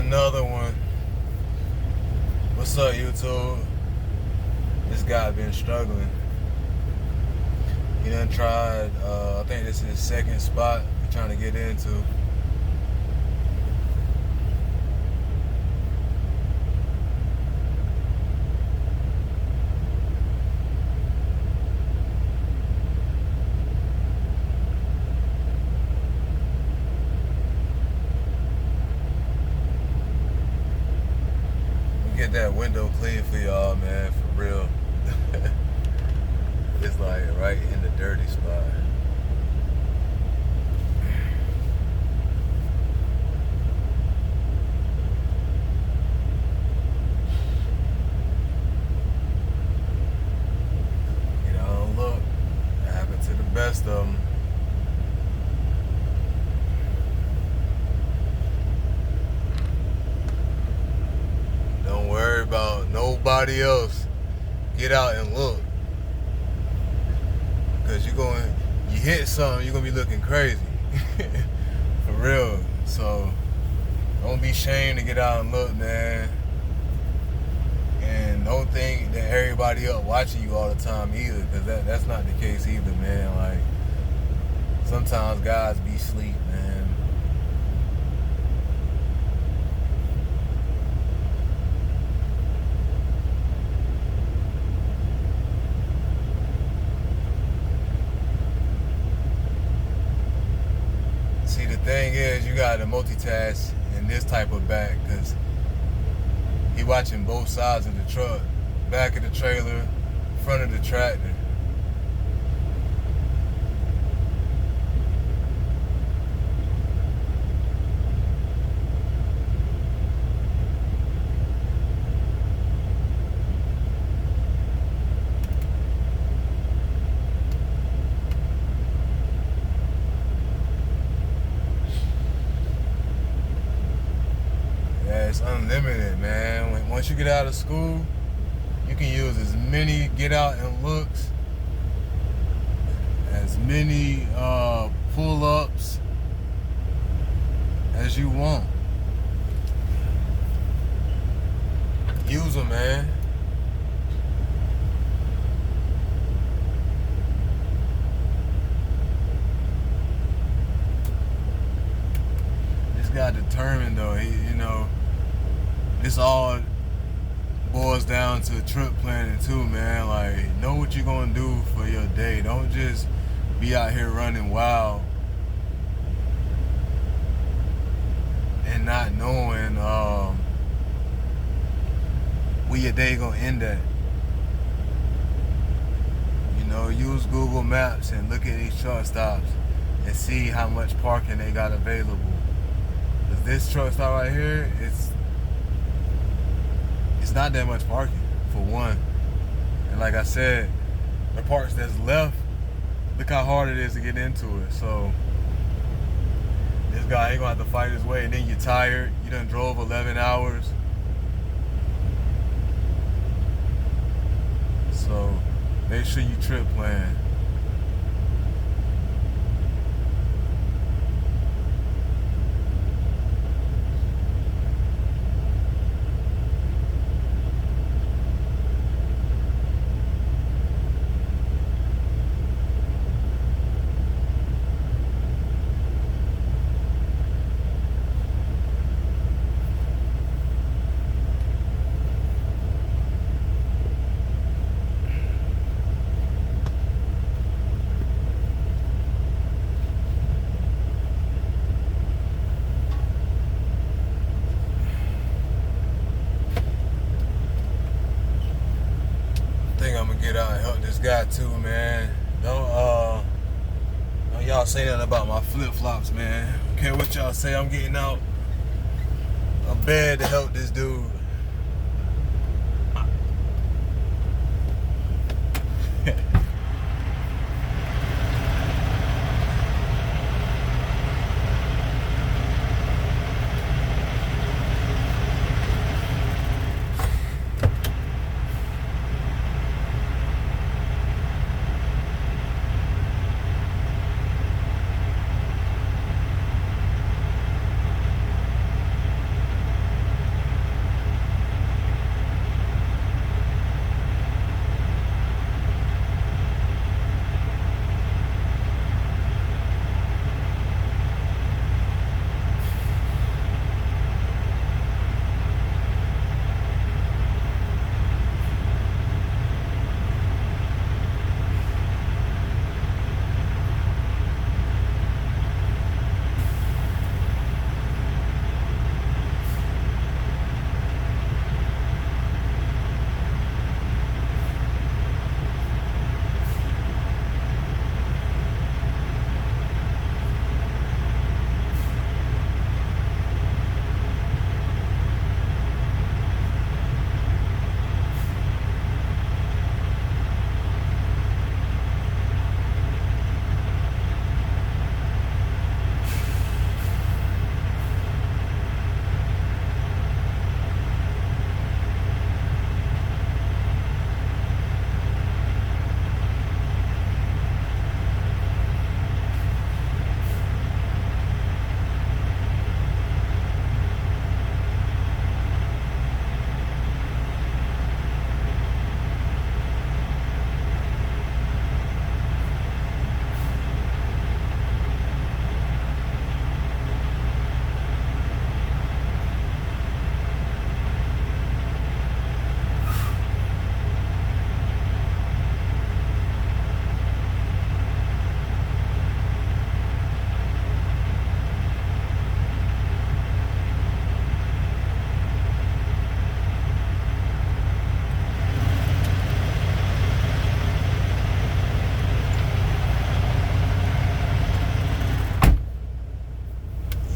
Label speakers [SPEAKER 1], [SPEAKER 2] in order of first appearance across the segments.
[SPEAKER 1] another one. What's up, YouTube? This guy been struggling. He done tried, I think this is his second spot he's trying to get into. Get that window clean for y'all, man, for real. It's like right in the dirty spot. You know, look, it happened to the best of them. Don't worry about nobody else. Get out and look. Because you hit something, you're going to be looking crazy. For real. So, don't be ashamed to get out and look, man. And don't think that everybody else watching you all the time either. Because that's not the case either, man. Like, sometimes guys be asleep, man. See, the thing is, you gotta multitask in this type of back, because he watching both sides of the truck, back of the trailer, front of the tractor. It's unlimited, man. Once you get out of school, you can use as many get out and looks, as many pull-ups as you want. Use them, man. This guy determined though. This all boils down to trip planning too, man. Like, know what you're gonna do for your day. Don't just be out here running wild and not knowing where your day gonna end at. Use Google Maps and look at these truck stops and see how much parking they got available. Cause this truck stop right here, it's not that much parking, for one. And like I said, the parts that's left, look how hard it is to get into it. So this guy ain't gonna have to fight his way. And then you're tired, you done drove 11 hours. So make sure you trip plan. I'm gonna get out and help this guy too, man. Don't y'all say nothing about my flip-flops, man. Don't care what y'all say, I'm getting out of bed to help this dude.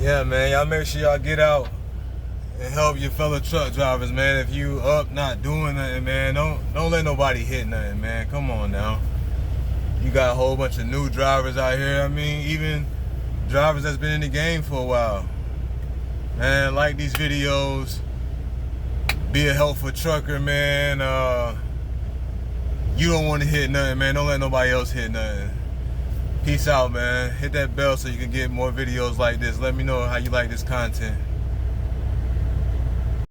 [SPEAKER 1] Yeah, man, y'all make sure y'all get out and help your fellow truck drivers, man. If you up not doing nothing, man, don't let nobody hit nothing, man. Come on now. You got a whole bunch of new drivers out here. I mean, even drivers that's been in the game for a while. Man, like these videos. Be a helpful trucker, man. You don't want to hit nothing, man. Don't let nobody else hit nothing. Peace out, man. Hit that bell so you can get more videos like this. Let me know how you like this content.